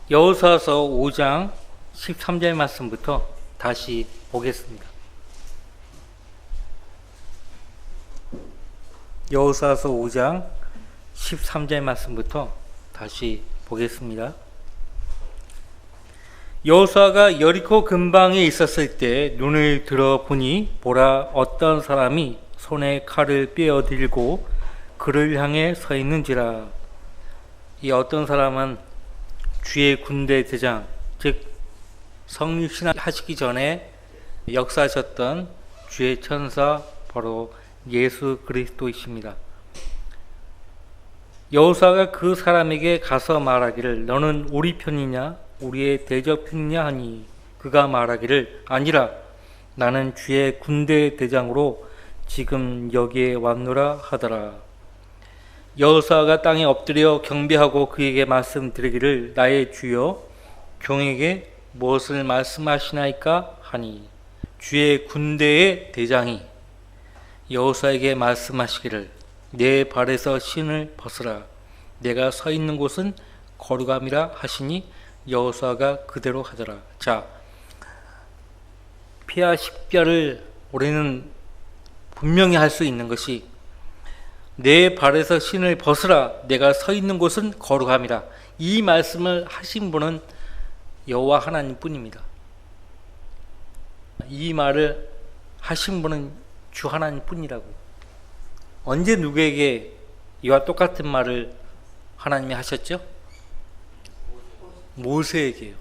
여호수아서 5장 13절 말씀부터 다시 보겠습니다. 여호수아서 5장 13절 말씀부터 다시 보겠습니다. 여호수아가 여리코 근방에 있었을 때 눈을 들어 보니 보라, 어떤 사람이 손에 칼을 빼어 들고 그를 향해 서 있는지라. 이 어떤 사람은 주의 군대 대장, 즉 성육신 하시기 전에 역사하셨던 주의 천사, 바로 예수 그리스도이십니다. 여호수아가 그 사람에게 가서 말하기를, 너는 우리 편이냐 우리의 대적편이냐 하니, 그가 말하기를, 아니라 나는 주의 군대 대장으로 지금 여기에 왔노라 하더라. 여호수아가 땅에 엎드려 경배하고 그에게 말씀드리기를, 나의 주여, 종에게 무엇을 말씀하시나이까 하니, 주의 군대의 대장이 여호수아에게 말씀하시기를, 내 발에서 신을 벗으라. 내가 서 있는 곳은 거룩함이라 하시니 여호수아가 그대로 하더라. 자, 피하 식별을 우리는 분명히 할 수 있는 것이, 내 발에서 신을 벗으라. 내가 서 있는 곳은 거룩함이라. 이 말씀을 하신 분은 여호와 하나님 뿐입니다. 이 말을 하신 분은 주 하나님 뿐이라고. 언제 누구에게 이와 똑같은 말을 하나님이 하셨죠? 모세에게요.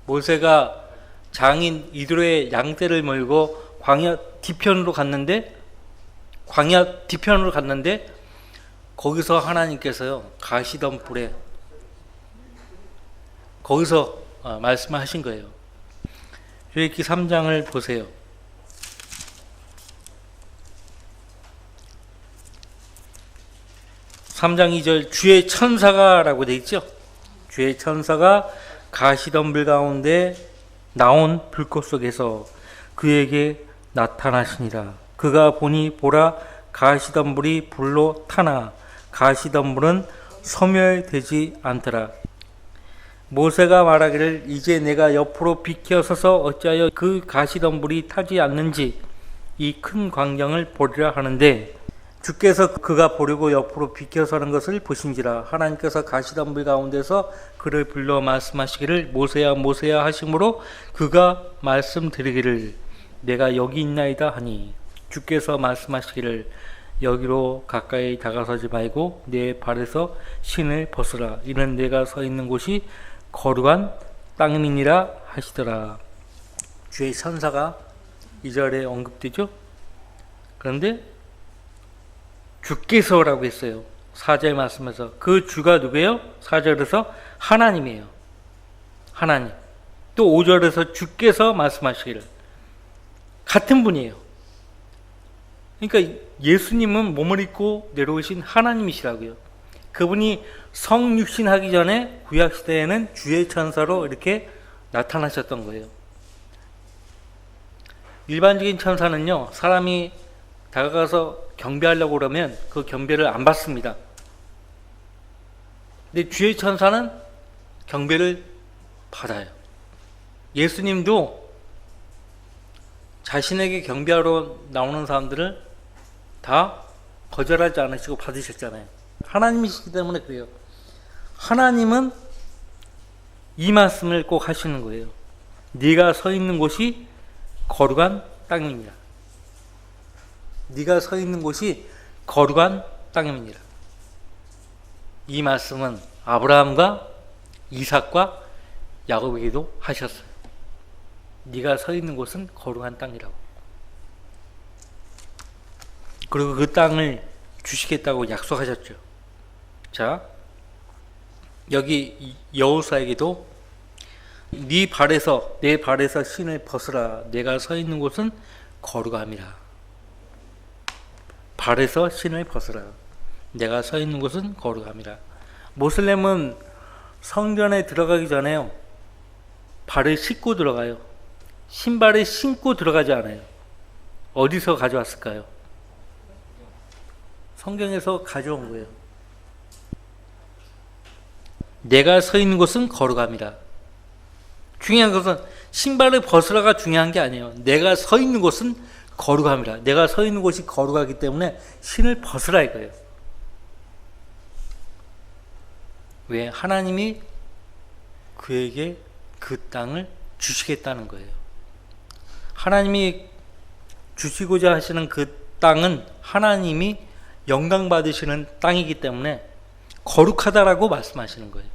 모세가 장인 이드로의 양떼를 몰고 광야 뒤편으로 갔는데 거기서 하나님께서요, 가시던 불에 거기서 말씀하신 거예요. 출애굽기 3장을 보세요. 3장 2절, 주의 천사가 라고 되어 있죠. 주의 천사가 가시덤불 가운데 나온 불꽃 속에서 그에게 나타나시니라. 그가 보니 보라, 가시덤불이 불로 타나 가시덤불은 소멸되지 않더라. 모세가 말하기를, 이제 내가 옆으로 비켜서서 어찌하여 그 가시덤불이 타지 않는지 이 큰 광경을 보리라 하는데, 주께서 그가 보려고 옆으로 비켜서는 것을 보신지라. 하나님께서 가시덤불 가운데서 그를 불러 말씀하시기를, 모세야 모세야 하심으로 그가 말씀드리기를, 내가 여기 있나이다 하니, 주께서 말씀하시기를, 여기로 가까이 다가서지 말고 내 발에서 신을 벗으라. 이는 내가 서 있는 곳이 거룩한 땅이니라 하시더라. 주의 천사가 이 절에 언급되죠. 그런데 주께서라고 했어요. 4절 말씀에서. 그 주가 누구예요? 4절에서 하나님이에요. 하나님. 또 5절에서 주께서 말씀하시기를, 같은 분이에요. 그러니까 예수님은 몸을 입고 내려오신 하나님이시라고요. 그분이 성육신하기 전에 구약시대에는 주의 천사로 이렇게 나타나셨던 거예요. 일반적인 천사는요, 사람이 다가가서 경배하려고 그러면 그 경배를 안 받습니다. 근데 주의 천사는 경배를 받아요. 예수님도 자신에게 경배하러 나오는 사람들을 다 거절하지 않으시고 받으셨잖아요. 하나님이시기 때문에 그래요. 하나님은 이 말씀을 꼭 하시는 거예요. 네가 서 있는 곳이 거룩한 땅입니다. 네가 서 있는 곳이 거룩한 땅입니다. 이 말씀은 아브라함과 이삭과 야곱에게도 하셨어요. 네가 서 있는 곳은 거룩한 땅이라고. 그리고 그 땅을 주시겠다고 약속하셨죠. 자, 여기 여호수아에게도 내 발에서 신을 벗으라. 내가 서 있는 곳은 거룩함이라. 발에서 신을 벗으라. 내가 서 있는 곳은 거룩함이라. 모슬렘은 성전에 들어가기 전에요, 발을 씻고 들어가요. 신발을 신고 들어가지 않아요. 어디서 가져왔을까요? 성경에서 가져온 거예요. 내가 서 있는 곳은 거룩함이라. 중요한 것은 신발을 벗으라가 중요한 게 아니에요. 내가 서 있는 곳은 거룩함이라. 내가 서 있는 곳이 거룩하기 때문에 신을 벗으라 이거예요. 왜? 하나님이 그에게 그 땅을 주시겠다는 거예요. 하나님이 주시고자 하시는 그 땅은 하나님이 영광 받으시는 땅이기 때문에 거룩하다라고 말씀하시는 거예요.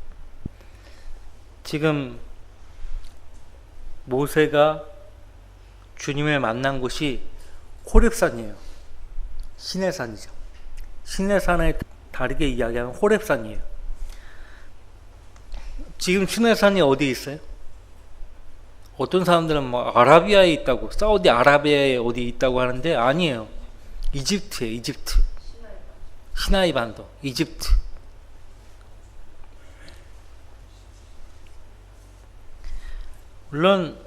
지금 모세가 주님을 만난 곳이 호렙산이에요. 시내산이죠. 시내산에 다르게 이야기하면 호렙산이에요. 지금 시내산이 어디 있어요? 어떤 사람들은 뭐 아라비아에 있다고, 사우디 아라비아에 어디 있다고 하는데 아니에요. 이집트예요. 이집트. 시나이 반도. 이집트. 물론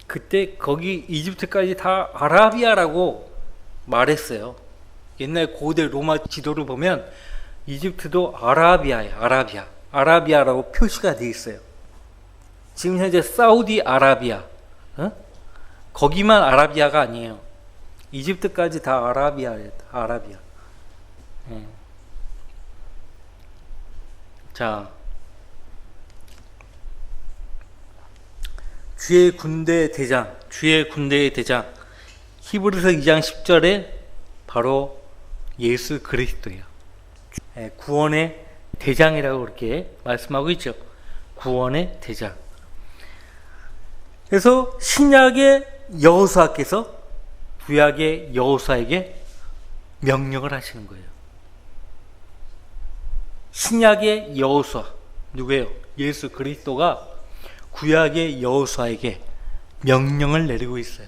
그때 거기 이집트까지 다 아라비아라고 말했어요. 옛날 고대 로마 지도를 보면 이집트도 아라비아예요. 아라비아. 아라비아라고 표시가 되어 있어요. 지금 현재 사우디 아라비아, 거기만 아라비아가 아니에요. 이집트까지 다 아라비아예요. 아라비아. 자, 주의 군대의 대장, 주의 군대의 대장. 히브리서 2장 10절에 바로 예수 그리스도예요. 구원의 대장이라고 그렇게 말씀하고 있죠. 구원의 대장. 그래서 신약의 여호수아께서 구약의 여호수아에게 명령을 하시는 거예요. 신약의 여호수아 누구예요? 예수 그리스도가 구약의 여호수아에게 명령을 내리고 있어요.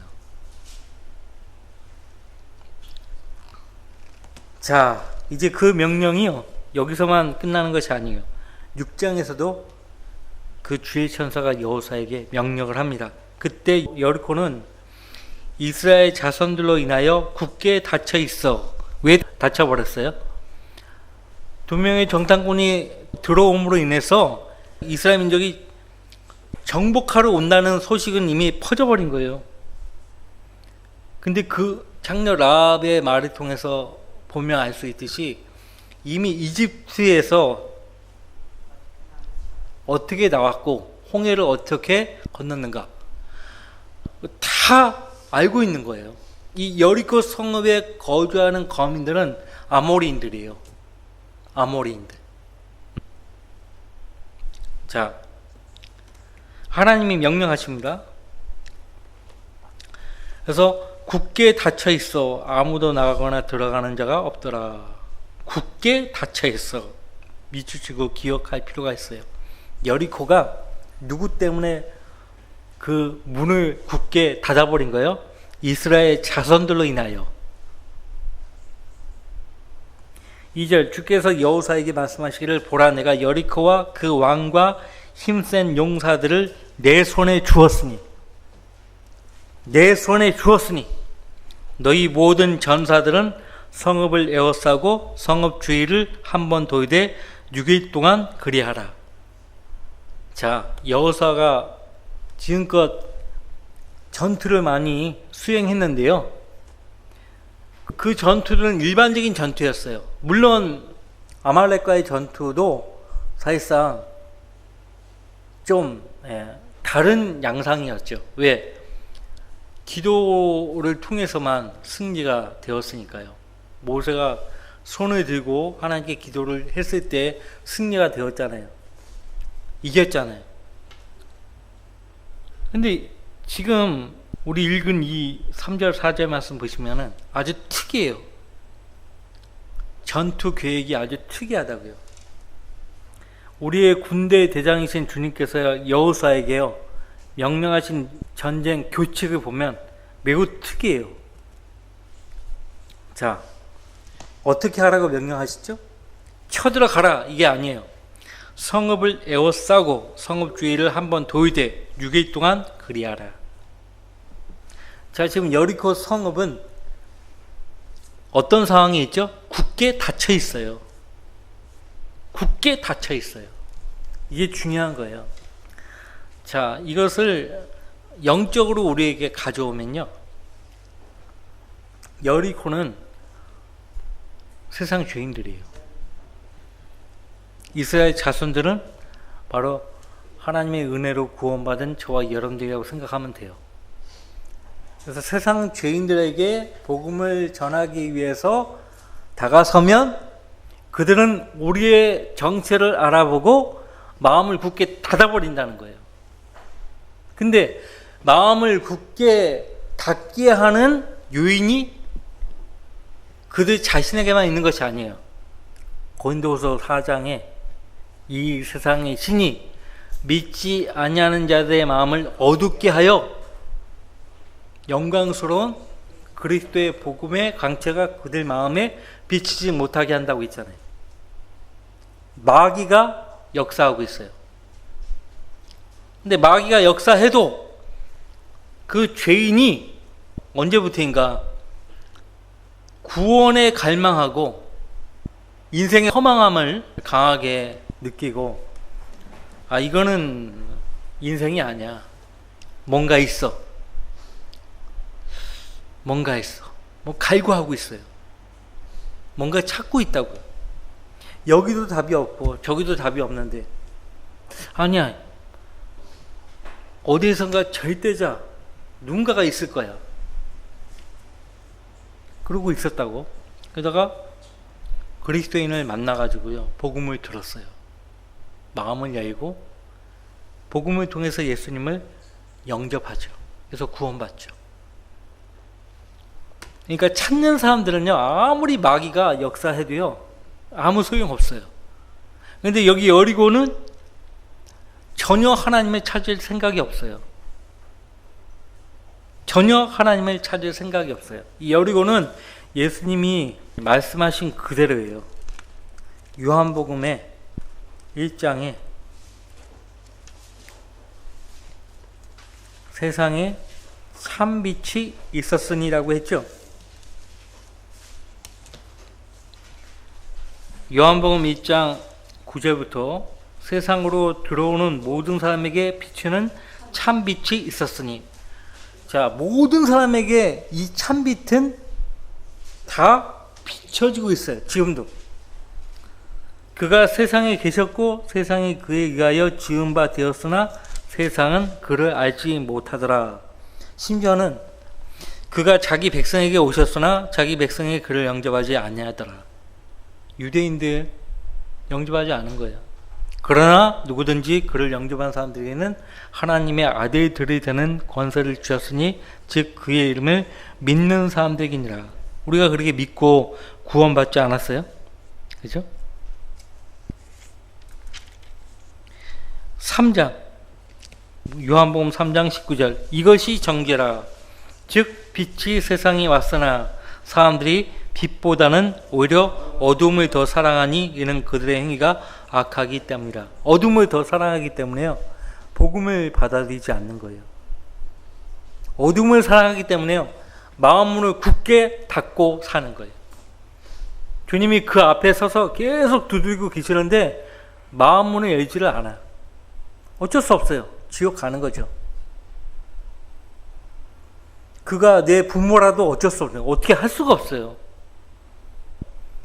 자, 이제 그 명령이요 여기서만 끝나는 것이 아니에요. 6장에서도 그 주의 천사가 여호수아에게 명령을 합니다. 그때 여리코는 이스라엘 자손들로 인하여 굳게 닫혀 있어. 왜 닫혀버렸어요? 두 명의 정탐꾼이 들어옴으로 인해서 이스라엘 민족이 정복하러 온다는 소식은 이미 퍼져버린 거예요. 근데 그 장녀 라합의 말을 통해서 보면 알 수 있듯이 이미 이집트에서 어떻게 나왔고 홍해를 어떻게 건넜는가 다 알고 있는 거예요. 이 여리코 성읍에 거주하는 거민들은 아모리인들이에요. 아모리인들. 자, 하나님이 명령하십니다. 그래서 굳게 닫혀 있어. 아무도 나가거나 들어가는 자가 없더라. 굳게 닫혀 있어. 미추치고 기억할 필요가 있어요. 여리코가 누구 때문에 그 문을 굳게 닫아버린 거예요? 이스라엘 자손들로 인하여. 2절 주께서 여호수아에게 말씀하시기를 보라 내가 여리코와 그 왕과 힘센 용사들을 내 손에 주었으니 내 손에 주었으니 너희 모든 전사들은 성읍을 에워싸고 성읍 주위를 한번 돌되 6일 동안 그리하라. 자, 여호수아가 지금껏 전투를 많이 수행했는데요. 그 전투는 일반적인 전투였어요. 물론 아말렉과의 전투도 사실상 좀 다른 양상이었죠. 왜? 기도를 통해서만 승리가 되었으니까요. 모세가 손을 들고 하나님께 기도를 했을 때 승리가 되었잖아요. 이겼잖아요. 근데 지금 우리 읽은 이 3절 4절 말씀 보시면은 아주 특이해요. 전투 계획이 아주 특이하다고요. 우리의 군대 대장이신 주님께서 여호수아에게요 명령하신 전쟁 교칙을 보면 매우 특이해요. 자, 어떻게 하라고 명령하시죠? 쳐들어가라 이게 아니에요. 성읍을 에워싸고 성읍 주위를 한번 돌되 6일 동안 그리하라. 자, 지금 여리코 성읍은 어떤 상황이 있죠? 굳게 닫혀 있어요. 굳게 닫혀 있어요. 이게 중요한 거예요. 자, 이것을 영적으로 우리에게 가져오면요, 여리고는 세상 죄인들이에요. 이스라엘 자손들은 바로 하나님의 은혜로 구원받은 저와 여러분들이라고 생각하면 돼요. 그래서 세상 죄인들에게 복음을 전하기 위해서 다가서면 그들은 우리의 정체를 알아보고 마음을 굳게 닫아버린다는 거예요. 근데 마음을 굳게 닫게 하는 요인이 그들 자신에게만 있는 것이 아니에요. 고린도후서 4장에 이 세상의 신이 믿지 아니하는 자들의 마음을 어둡게 하여 영광스러운 그리스도의 복음의 광채가 그들 마음에 비치지 못하게 한다고 했잖아요. 마귀가 역사하고 있어요. 근데 마귀가 역사해도 그 죄인이 언제부터인가 구원에 갈망하고 인생의 허망함을 강하게 느끼고, 아, 이거는 인생이 아니야. 뭔가 있어. 뭐 갈구하고 있어요. 뭔가 찾고 있다고요. 여기도 답이 없고 저기도 답이 없는데, 아니야, 어디에선가 절대자 누군가가 있을 거야. 그러고 있었다고. 그러다가 그리스도인을 만나가지고요, 복음을 들었어요. 마음을 열고 복음을 통해서 예수님을 영접하죠. 그래서 구원받죠. 그러니까 찾는 사람들은요, 아무리 마귀가 역사해도요, 아무 소용없어요. 그런데 여기 여리고는 전혀 하나님을 찾을 생각이 없어요. 전혀 하나님을 찾을 생각이 없어요. 이 여리고는 예수님이 말씀하신 그대로예요. 요한복음의 1장에 세상에 참빛이 있었으니라고 했죠. 요한복음 1장 9절부터 세상으로 들어오는 모든 사람에게 비추는 참빛이 있었으니, 자, 모든 사람에게 이 참빛은 다 비춰지고 있어요. 지금도. 그가 세상에 계셨고 세상이 그에 의하여 지은 바 되었으나 세상은 그를 알지 못하더라. 심지어는 그가 자기 백성에게 오셨으나 자기 백성이 그를 영접하지 아니하더라. 유대인들 영접하지 않은 거예요. 그러나 누구든지 그를 영접한 사람들에게는 하나님의 아들들이 되는 권세를 주셨으니 즉 그의 이름을 믿는 사람들이니라. 우리가 그렇게 믿고 구원받지 않았어요? 그죠? 3장 요한복음 3장 19절, 이것이 정죄라. 즉 빛이 세상에 왔으나 사람들이 빛보다는 오히려 어둠을 더 사랑하니 이는 그들의 행위가 악하기 때문이라. 어둠을 더 사랑하기 때문에요, 복음을 받아들이지 않는 거예요. 어둠을 사랑하기 때문에요, 마음문을 굳게 닫고 사는 거예요. 주님이 그 앞에 서서 계속 두들기고 계시는데 마음문을 열지를 않아요. 어쩔 수 없어요. 지옥 가는 거죠. 그가 내 부모라도 어쩔 수 없어요. 어떻게 할 수가 없어요.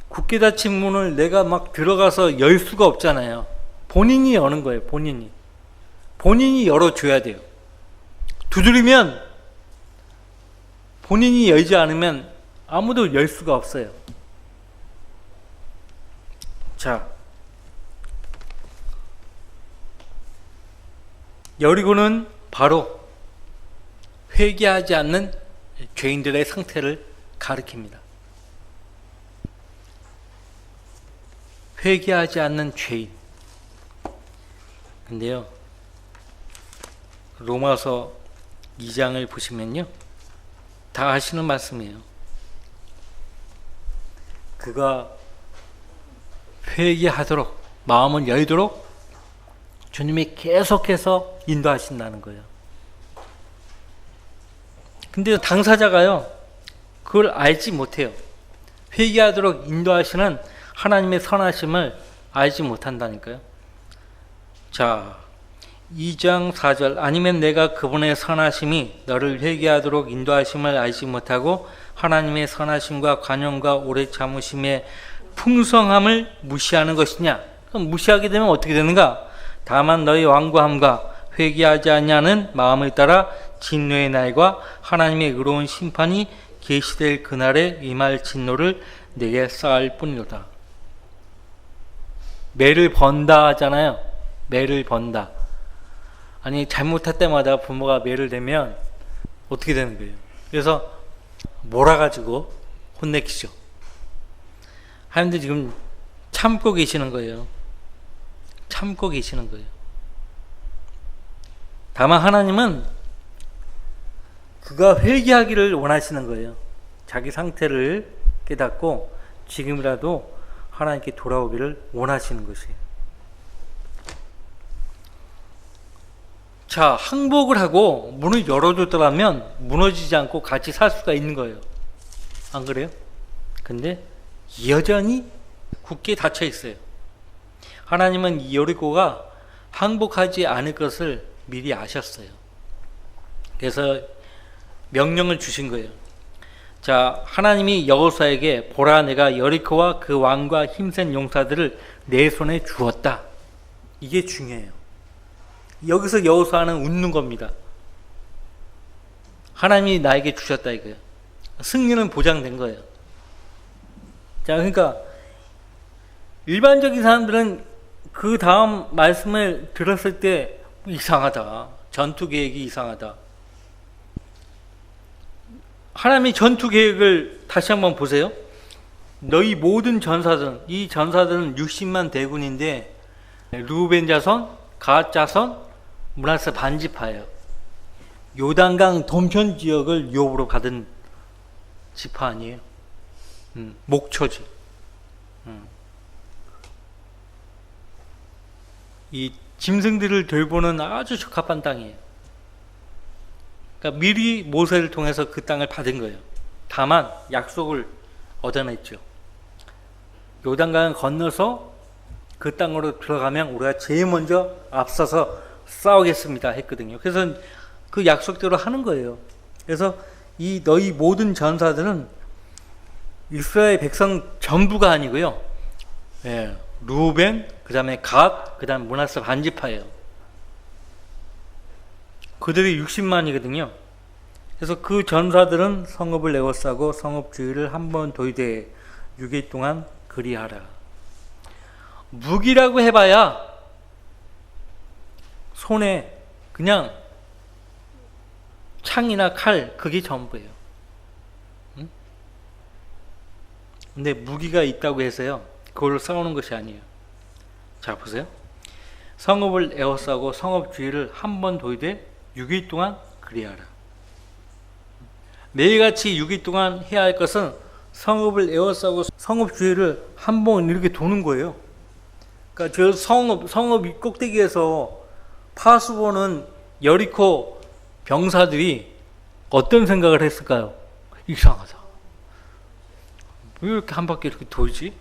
굳게 닫힌 문을 내가 막 들어가서 열 수가 없잖아요. 본인이 여는 거예요. 본인이 열어줘야 돼요. 두드리면 본인이 열지 않으면 아무도 열 수가 없어요. 자, 여리고는 바로 회개하지 않는 죄인들의 상태를 가리킵니다. 회개하지 않는 죄인. 근데요, 로마서 2장을 보시면요, 다 하시는 말씀이에요. 그가 회개하도록 마음을 열도록 주님이 계속해서 인도하신다는 거예요. 근데 당사자가요, 그걸 알지 못해요. 회개하도록 인도하시는 하나님의 선하심을 알지 못한다니까요. 자, 2장 4절. 아니면 내가 그분의 선하심이 너를 회개하도록 인도하심을 알지 못하고 하나님의 선하심과 관용과 오래 참으심의 풍성함을 무시하는 것이냐? 그럼 무시하게 되면 어떻게 되는가? 다만 너희 완고함과 회개하지 아니하는 마음을 따라 진노의 날과 하나님의 의로운 심판이 계시될 그날에 임할 진노를 내게 쌓을 뿐이로다. 매를 번다 하잖아요. 매를 번다. 아니, 잘못할 때마다 부모가 매를 대면 어떻게 되는 거예요? 그래서 몰아가지고 혼내키죠. 하나님도 지금 참고 계시는 거예요. 참고 계시는 거예요. 다만 하나님은 그가 회개하기를 원하시는 거예요. 자기 상태를 깨닫고 지금이라도 하나님께 돌아오기를 원하시는 것이에요. 자, 항복을 하고 문을 열어줬더라면 무너지지 않고 같이 살 수가 있는 거예요. 안 그래요? 근데 여전히 굳게 닫혀 있어요. 하나님은 이 여리고가 항복하지 않을 것을 미리 아셨어요. 그래서 명령을 주신 거예요. 자, 하나님이 여호수아에게 보라, 내가 여리고와 그 왕과 힘센 용사들을 내 손에 주었다. 이게 중요해요. 여기서 여호수아는 웃는 겁니다. 하나님이 나에게 주셨다 이거예요. 승리는 보장된 거예요. 자, 그러니까 일반적인 사람들은 그 다음 말씀을 들었을 때 이상하다. 전투 계획이 이상하다. 하나님의 전투 계획을 다시 한번 보세요. 너희 모든 전사들은, 이 전사들은 60만 대군인데 르우벤 자손, 갓 자손, 므낫세 반지파예요. 요단강 동편 지역을 유업으로 받은 지파 아니에요. 목초지. 이 짐승들을 돌보는 아주 적합한 땅이에요. 그러니까 미리 모세를 통해서 그 땅을 받은 거예요. 다만 약속을 얻어냈죠. 요단강을 건너서 그 땅으로 들어가면 우리가 제일 먼저 앞서서 싸우겠습니다 했거든요. 그래서 그 약속대로 하는 거예요. 그래서 이 너희 모든 전사들은 이스라엘 백성 전부가 아니고요. 예, 루벤, 그 다음에 갓, 그 다음에 므낫세 반지파예요. 그들이 60만이거든요. 그래서 그 전사들은 성읍을 에워싸고 성읍 주위를 한 번 돌되 6일 동안 그리하라. 무기라고 해봐야 손에 그냥 창이나 칼, 그게 전부예요. 응? 근데 무기가 있다고 해서요, 그걸로 싸우는 것이 아니에요. 자, 보세요. 성읍을 에워싸고 성읍 주위를 한 번 돌되 6일 동안 그리하라. 매일같이 6일 동안 해야 할 것은 성읍을 에워싸고 성읍 주위를 한 번 이렇게 도는 거예요. 그러니까 저 성읍 꼭대기에서 파수보는 여리코 병사들이 어떤 생각을 했을까요? 이상하다. 왜 이렇게 한 바퀴 이렇게 돌지?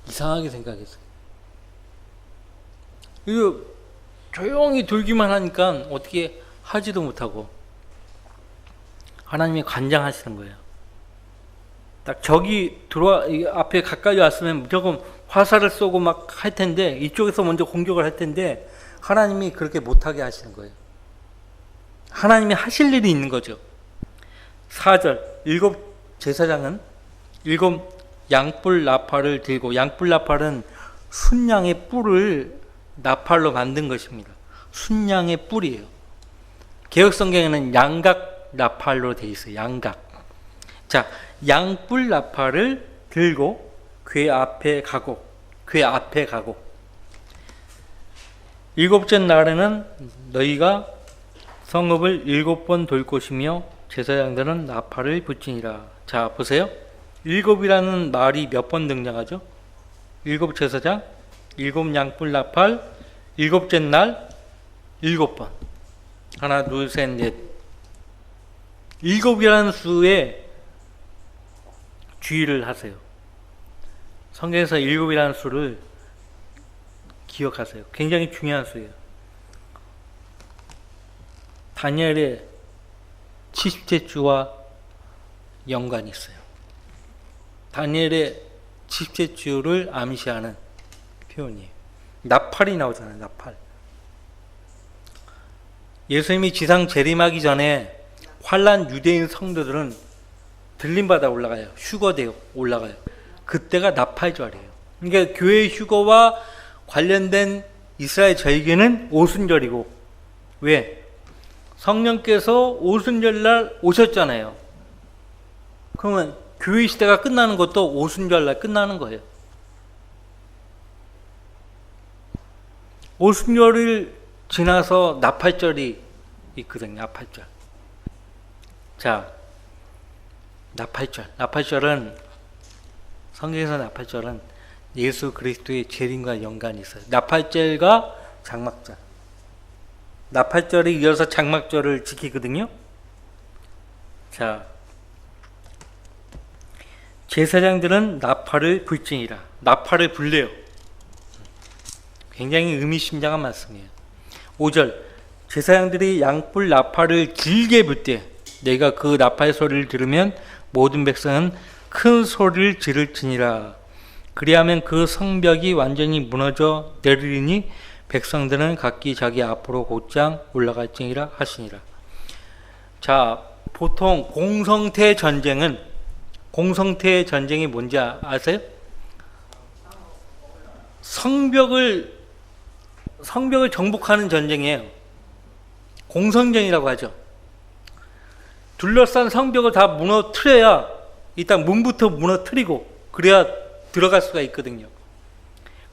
이상하게 생각했어요. 이거 조용히 돌기만 하니까 어떻게 하지도 못하고 하나님이 관장하시는 거예요. 딱 저기 들어와 앞에 가까이 왔으면 무조건 화살을 쏘고 막 할 텐데, 이쪽에서 먼저 공격을 할 텐데 하나님이 그렇게 못하게 하시는 거예요. 하나님이 하실 일이 있는 거죠. 4절, 7 제사장은 7 양뿔 나팔을 들고, 양뿔 나팔은 순양의 뿔을 나팔로 만든 것입니다. 순양의 뿔이에요. 개혁성경에는 양각 나팔로 되어 있어요. 양각. 자, 양뿔 나팔을 들고 궤 앞에 가고, 궤 앞에 가고. 7째 날에는 너희가 성읍을 7번 돌 것이며 제사장들은 나팔을 붙이니라. 자, 보세요. 7이라는 말이 몇 번 등장하죠? 7 제사장, 7 양뿔 나팔, 7째 날 7번. 하나, 둘, 셋, 넷. 7이라는 수에 주의를 하세요. 성경에서 7이라는 수를 기억하세요. 굉장히 중요한 수예요. 다니엘의 70째 주와 연관이 있어요. 다니엘의 70째 주를 암시하는 표현이에요. 나팔이 나오잖아요. 나팔. 예수님이 지상 재림하기 전에 환난 유대인 성도들은 들림받아 올라가요. 휴거되어 올라가요. 그때가 나팔절이에요. 그러니까 교회 휴거와 관련된 이스라엘 절기는 오순절이고, 왜? 성령께서 오순절날 오셨잖아요. 그러면 교회 시대가 끝나는 것도 오순절날 끝나는 거예요. 오순절을 지나서 나팔절이 있거든요. 나팔절. 자, 나팔절은 성경에서 나팔절은 예수 그리스도의 재림과 연관이 있어요. 나팔절과 장막절. 나팔절에 이어서 장막절을 지키거든요. 자, 제사장들은 나팔을 불지니라. 나팔을 불래요. 굉장히 의미심장한 말씀이에요. 5절, 제사장들이 양뿔 나팔을 길게 불 때 내가 그 나팔 소리를 들으면 모든 백성은 큰 소리를 지를지니라. 그리하면 그 성벽이 완전히 무너져 내리리니 백성들은 각기 자기 앞으로 곧장 올라갈지니라 하시니라. 자, 보통 공성태 전쟁이 뭔지 아세요? 성벽을 정복하는 전쟁이에요. 공성전이라고 하죠. 둘러싼 성벽을 다 무너뜨려야, 일단 문부터 무너뜨리고 그래야 들어갈 수가 있거든요.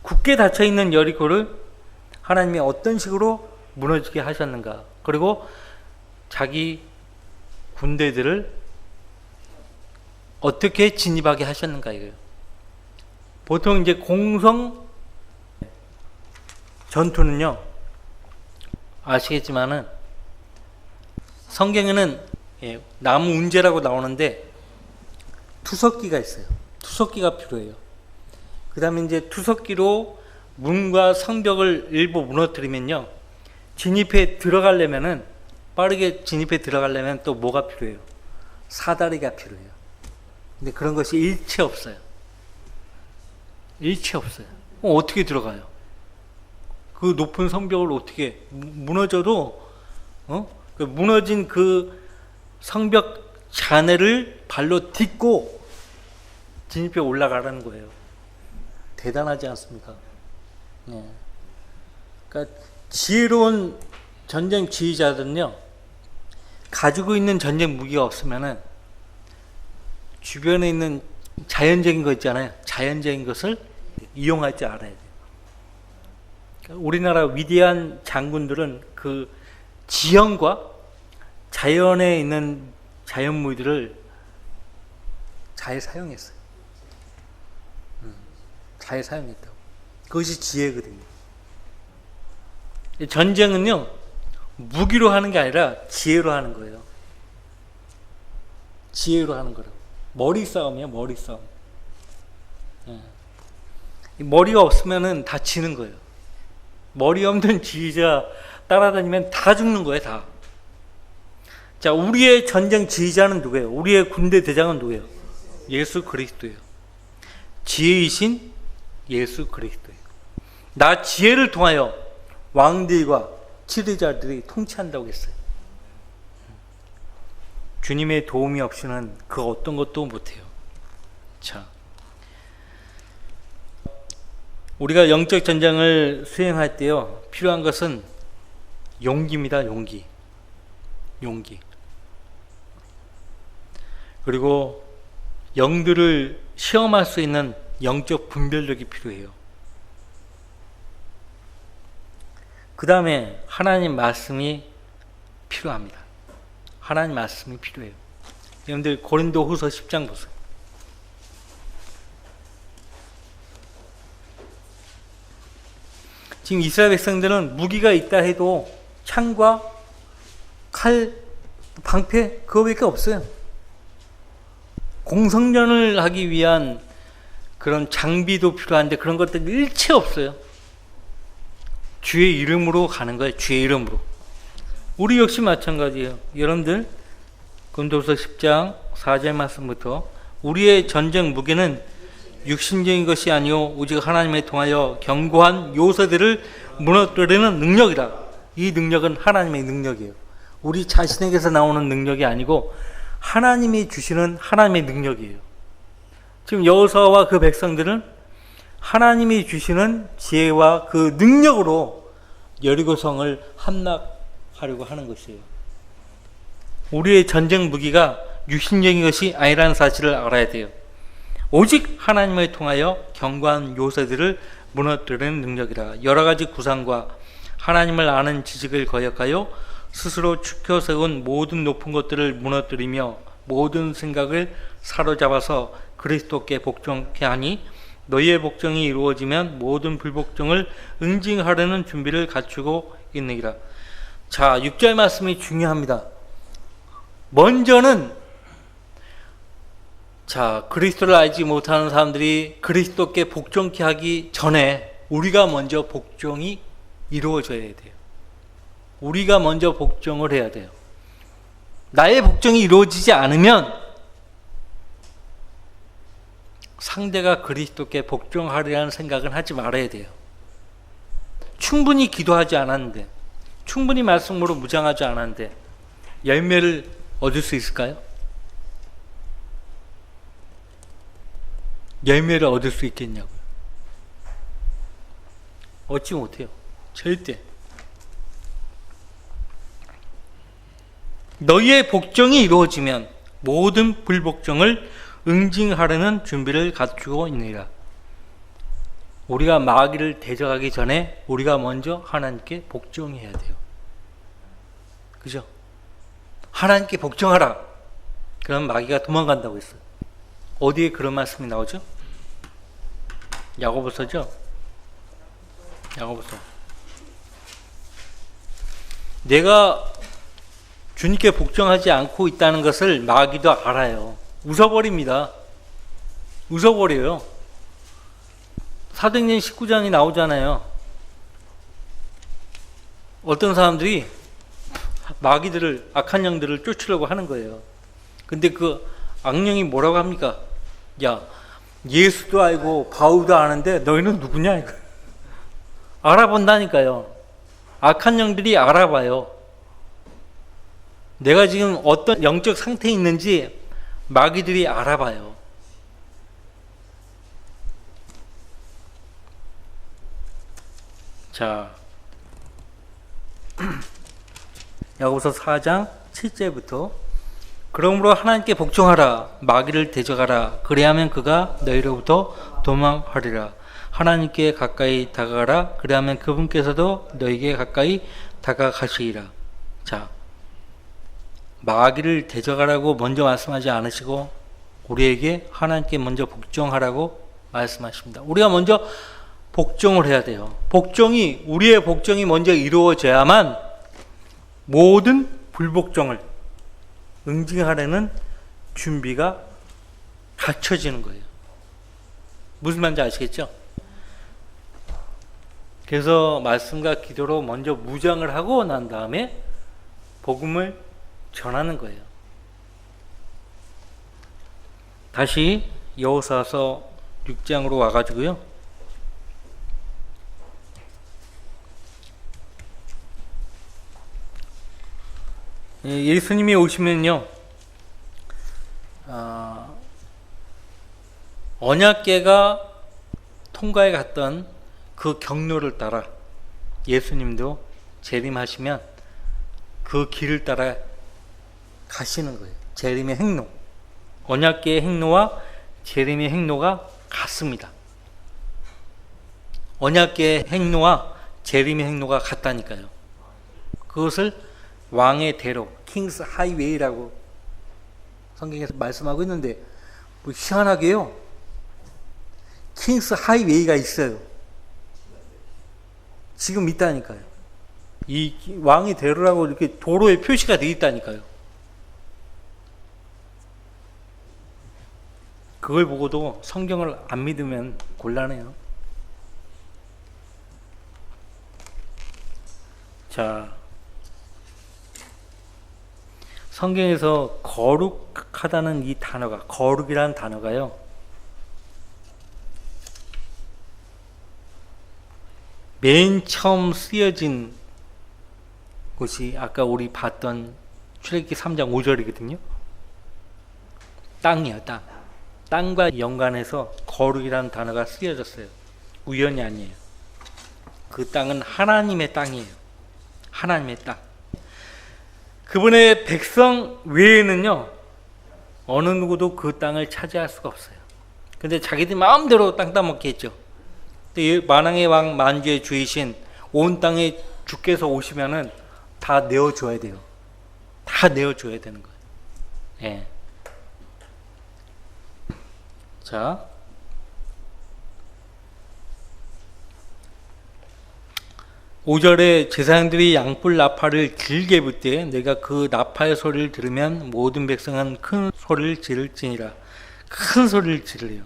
굳게 닫혀있는 여리고를 하나님이 어떤 식으로 무너지게 하셨는가, 그리고 자기 군대들을 어떻게 진입하게 하셨는가, 이거예요. 보통 이제 공성 전투는요, 아시겠지만은 성경에는 나무 운제라고 나오는데 투석기가 있어요. 투석기가 필요해요. 그 다음에 이제 투석기로 문과 성벽을 일부 무너뜨리면요, 빠르게 진입해 들어가려면 또 뭐가 필요해요? 사다리가 필요해요. 근데 그런 것이 일체 없어요. 어떻게 들어가요? 그 높은 성벽을 어떻게, 무너져도 그 무너진 그 성벽 잔해를 발로 딛고 진입해 올라가라는 거예요. 대단하지 않습니까? 네. 그러니까 지혜로운 전쟁 지휘자들은요, 가지고 있는 전쟁 무기가 없으면은 주변에 있는 자연적인 거 있잖아요. 자연적인 것을 이용할 줄 알아야 돼요. 그러니까 우리나라 위대한 장군들은 그 지형과 자연에 있는 자연물들을 잘 사용했어요. 잘 사용했다고. 그것이 지혜거든요. 전쟁은요, 무기로 하는 게 아니라 지혜로 하는 거예요. 지혜로 하는 거라고. 머리 싸움이에요, 머리 싸움. 머리가 없으면은 다 지는 거예요. 머리 없는 지휘자 따라다니면 다 죽는 거예요, 다. 자, 우리의 전쟁 지휘자는 누구예요? 우리의 군대 대장은 누구예요? 예수 그리스도예요. 지혜이신 예수 그리스도예요. 나 지혜를 통하여 왕들과 지도자들이 통치한다고 했어요. 주님의 도움이 없이는 그 어떤 것도 못해요. 자, 우리가 영적 전쟁을 수행할 때요, 필요한 것은 용기입니다. 용기. 그리고 영들을 시험할 수 있는 영적 분별력이 필요해요. 그 다음에 하나님 말씀이 필요합니다. 하나님 말씀이 필요해요. 여러분들 고린도후서 10장 보세요. 지금 이스라엘 백성들은 무기가 있다 해도 창과 칼, 방패, 그거밖에 없어요. 공성전을 하기 위한 그런 장비도 필요한데 그런 것들이 일체 없어요. 주의 이름으로 가는 거예요. 주의 이름으로. 우리 역시 마찬가지예요. 여러분들 고린도후서 10장 4절 말씀부터 우리의 전쟁 무기는 육신적인 것이 아니요 오직 하나님에 통하여 견고한 요새들을 무너뜨리는 능력이라. 이 능력은 하나님의 능력이에요. 우리 자신에게서 나오는 능력이 아니고 하나님이 주시는 하나님의 능력이에요. 지금 여호수아와 그 백성들은 하나님이 주시는 지혜와 그 능력으로 여리고성을 함락하려고 하는 것이에요. 우리의 전쟁 무기가 육신적인 것이 아니라는 사실을 알아야 돼요. 오직 하나님을 통하여 견고한 요새들을 무너뜨리는 능력이라. 여러 가지 구상과 하나님을 아는 지식을 거역하여 스스로 축혀 세운 모든 높은 것들을 무너뜨리며 모든 생각을 사로잡아서 그리스도께 복종케 하니 너희의 복종이 이루어지면 모든 불복종을 응징하려는 준비를 갖추고 있느니라. 자, 6절 말씀이 중요합니다. 먼저는 그리스도를 알지 못하는 사람들이 그리스도께 복종케 하기 전에 우리가 먼저 복종이 이루어져야 돼요. 우리가 먼저 복종을 해야 돼요. 나의 복종이 이루어지지 않으면 상대가 그리스도께 복종하리라는 생각은 하지 말아야 돼요. 충분히 기도하지 않았는데, 충분히 말씀으로 무장하지 않았는데 열매를 얻을 수 있을까요? 열매를 얻을 수 있겠냐고요. 얻지 못해요. 절대. 너희의 복종이 이루어지면 모든 불복종을 응징하려는 준비를 갖추고 있느니라. 우리가 마귀를 대적하기 전에 우리가 먼저 하나님께 복종해야 돼요. 그죠? 하나님께 복종하라. 그럼 마귀가 도망간다고 했어요. 어디에 그런 말씀이 나오죠? 야고보서죠? 야고보서. 내가 주님께 복종하지 않고 있다는 것을 마귀도 알아요. 웃어버립니다. 웃어버려요. 사도행전 19장이 나오잖아요. 어떤 사람들이 마귀들을, 악한 영들을 쫓으려고 하는 거예요. 근데 그 악령이 뭐라고 합니까? 야, 예수도 알고 바울도 아는데 너희는 누구냐? 이거. 알아본다니까요. 악한 영들이 알아봐요. 내가 지금 어떤 영적 상태에 있는지 마귀들이 알아봐요. 자, 야고보서 4장 7절부터 그러므로 하나님께 복종하라. 마귀를 대적하라. 그래야면 그가 너희로부터 도망하리라. 하나님께 가까이 다가가라. 그래야면 그분께서도 너희에게 가까이 다가가시리라. 자, 마귀를 대적하라고 먼저 말씀하지 않으시고 우리에게 하나님께 먼저 복종하라고 말씀하십니다. 우리가 먼저 복종을 해야 돼요. 우리의 복종이 먼저 이루어져야만 모든 불복종을 응징하려는 준비가 갖춰지는 거예요. 무슨 말인지 아시겠죠? 그래서 말씀과 기도로 먼저 무장을 하고 난 다음에 복음을 전하는 거예요. 다시 여호수아서 6장으로 와가지고요. 예수님이 오시면요, 언약궤가 통과해 갔던 그 경로를 따라 예수님도 재림하시면 그 길을 따라 가시는 거예요. 재림의 행로, 언약궤의 행로와 재림의 행로가 같습니다. 언약궤의 행로와 재림의 행로가 같다니까요. 그것을 왕의 대로, 킹스 하이웨이라고 성경에서 말씀하고 있는데, 뭐 희한하게요, 킹스 하이웨이가 있어요. 지금 있다니까요. 이 왕의 대로라고 이렇게 도로에 표시가 되어 있다니까요. 그걸 보고도 성경을 안 믿으면 곤란해요. 자, 성경에서 거룩하다는 이 단어가, 거룩이라는 단어가요, 맨 처음 쓰여진 곳이 아까 우리 봤던 출애굽기 3장 5절이거든요. 땅이에요, 땅. 땅과 연관해서 거룩이라는 단어가 쓰여졌어요. 우연이 아니에요. 그 땅은 하나님의 땅이에요. 하나님의 땅. 그분의 백성 외에는요, 어느 누구도 그 땅을 차지할 수가 없어요. 근데 자기들 마음대로 땅 따먹게 했죠. 만왕의 왕 만주의 주이신 온 땅에 주께서 오시면은 다 내어줘야 돼요. 다 내어줘야 되는 거예요. 예. 자, 5절에 제사장들이 양뿔 나팔을 길게 불 때 내가 그 나팔 소리를 들으면 모든 백성은 큰 소리를 지를지니라. 큰 소리를 지르래요.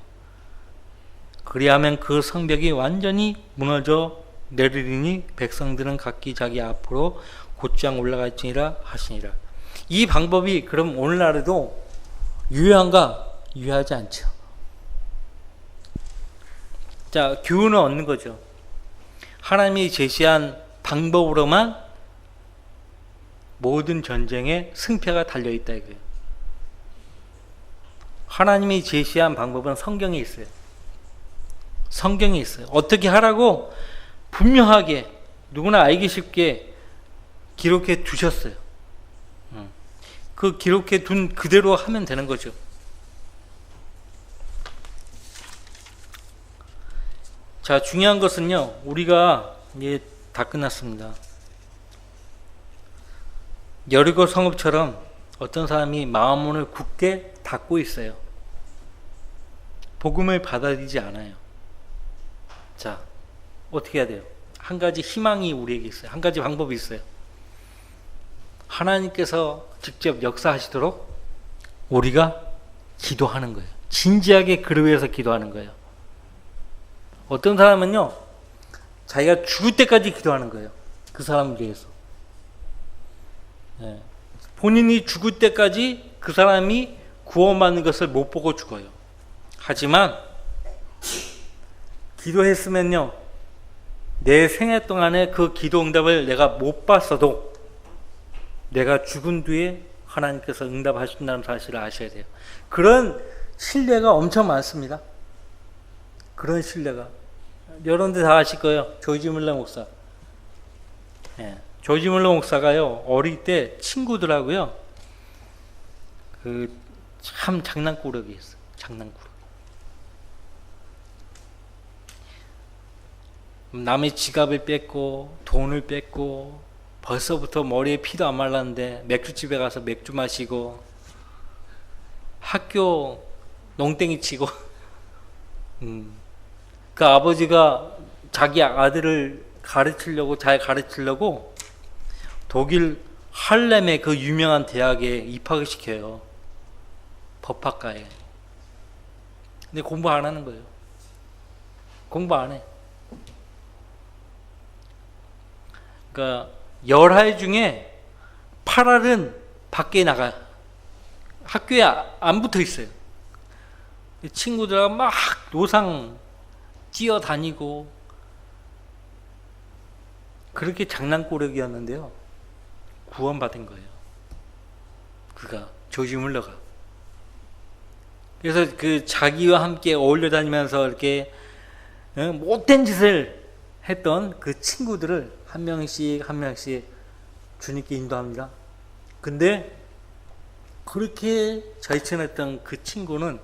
그리하면 그 성벽이 완전히 무너져 내리리니 백성들은 각기 자기 앞으로 곧장 올라갈지니라 하시니라. 이 방법이 그럼 오늘날에도 유효한가? 유효하지 않죠. 자, 교훈을 얻는 거죠. 하나님이 제시한 방법으로만 모든 전쟁에 승패가 달려있다 이거예요. 하나님이 제시한 방법은 성경에 있어요. 성경에 있어요. 어떻게 하라고 분명하게 누구나 알기 쉽게 기록해 두셨어요. 그 기록해 둔 그대로 하면 되는 거죠. 자, 중요한 것은요, 우리가 이제 다 끝났습니다. 여리고 성읍처럼 어떤 사람이 마음문을 굳게 닫고 있어요. 복음을 받아들이지 않아요. 자, 어떻게 해야 돼요? 한 가지 희망이 우리에게 있어요. 한 가지 방법이 있어요. 하나님께서 직접 역사하시도록 우리가 기도하는 거예요. 진지하게 그를 위해서 기도하는 거예요. 어떤 사람은요, 자기가 죽을 때까지 기도하는 거예요. 그 사람을 위해서. 네. 본인이 죽을 때까지 그 사람이 구원받는 것을 못 보고 죽어요. 하지만 기도했으면요, 내 생애 동안에 그 기도 응답을 내가 못 봤어도 내가 죽은 뒤에 하나님께서 응답하신다는 사실을 아셔야 돼요. 그런 신뢰가 엄청 많습니다. 그런 신뢰가. 여러분들 다 아실 거예요. 조지 물러 목사. 예, 조지 물러 목사가요, 어릴 때 친구들하고요, 참 장난꾸러기 있어요. 장난꾸러기. 남의 지갑을 뺏고 돈을 뺏고 벌써부터 머리에 피도 안 말랐는데 맥주집에 가서 맥주 마시고 학교 농땡이 치고 그 아버지가 자기 아들을 잘 가르치려고 독일 할렘의 그 유명한 대학에 입학을 시켜요. 법학과에. 근데 공부 안 하는 거예요. 공부 안 해. 그러니까 10알 중에 8알은 밖에 나가요. 학교에 안 붙어 있어요. 친구들하고 막 노상 뛰어다니고 그렇게 장난꾸러기였는데요, 구원받은 거예요. 그가, 조지 물러가. 그래서 그 자기와 함께 어울려 다니면서 이렇게 못된 짓을 했던 그 친구들을 한 명씩 한 명씩 주님께 인도합니다. 근데 그렇게 절친했던 그 친구는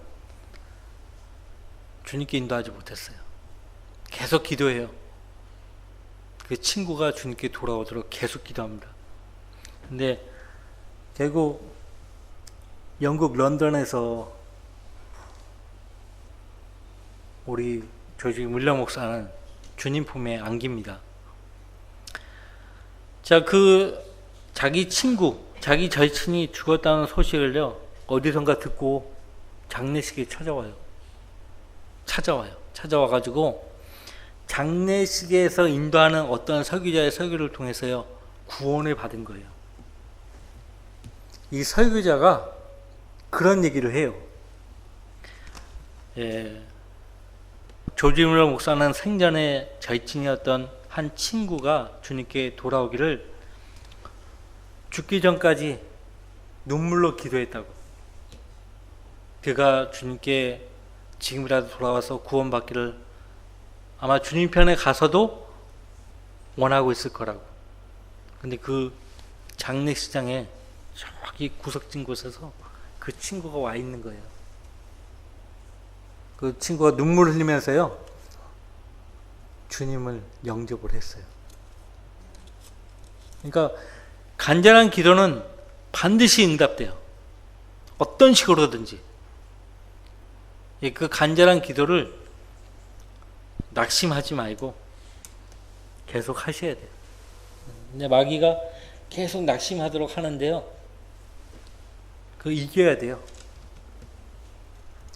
주님께 인도하지 못했어요. 계속 기도해요. 그 친구가 주님께 돌아오도록 계속 기도합니다. 근데 결국 영국 런던에서 우리 조지 물러 목사는 주님 품에 안깁니다. 자, 자기 친구, 자기 절친이 죽었다는 소식을요, 어디선가 듣고 장례식에 찾아와요. 찾아와가지고 장례식에서 인도하는 어떤 설교자의 설교를 통해서요, 구원을 받은 거예요. 이 설교자가 그런 얘기를 해요. 조지 뮬러 목사는 생전에 절친이었던 한 친구가 주님께 돌아오기를 죽기 전까지 눈물로 기도했다고. 그가 주님께 지금이라도 돌아와서 구원받기를 아마 주님 편에 가서도 원하고 있을 거라고. 근데 그 장례식장에 저기 구석진 곳에서 그 친구가 와 있는 거예요. 그 친구가 눈물 흘리면서요, 주님을 영접을 했어요. 그러니까 간절한 기도는 반드시 응답돼요. 어떤 식으로든지. 그 간절한 기도를 낙심하지 말고 계속 하셔야 돼요. 근데 마귀가 계속 낙심하도록 하는데요, 그 이겨야 돼요.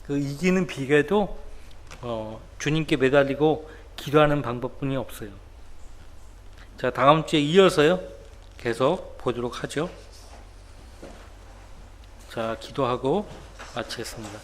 그 이기는 비결도 주님께 매달리고 기도하는 방법뿐이 없어요. 자, 다음 주에 이어서요 계속 보도록 하죠. 자, 기도하고 마치겠습니다.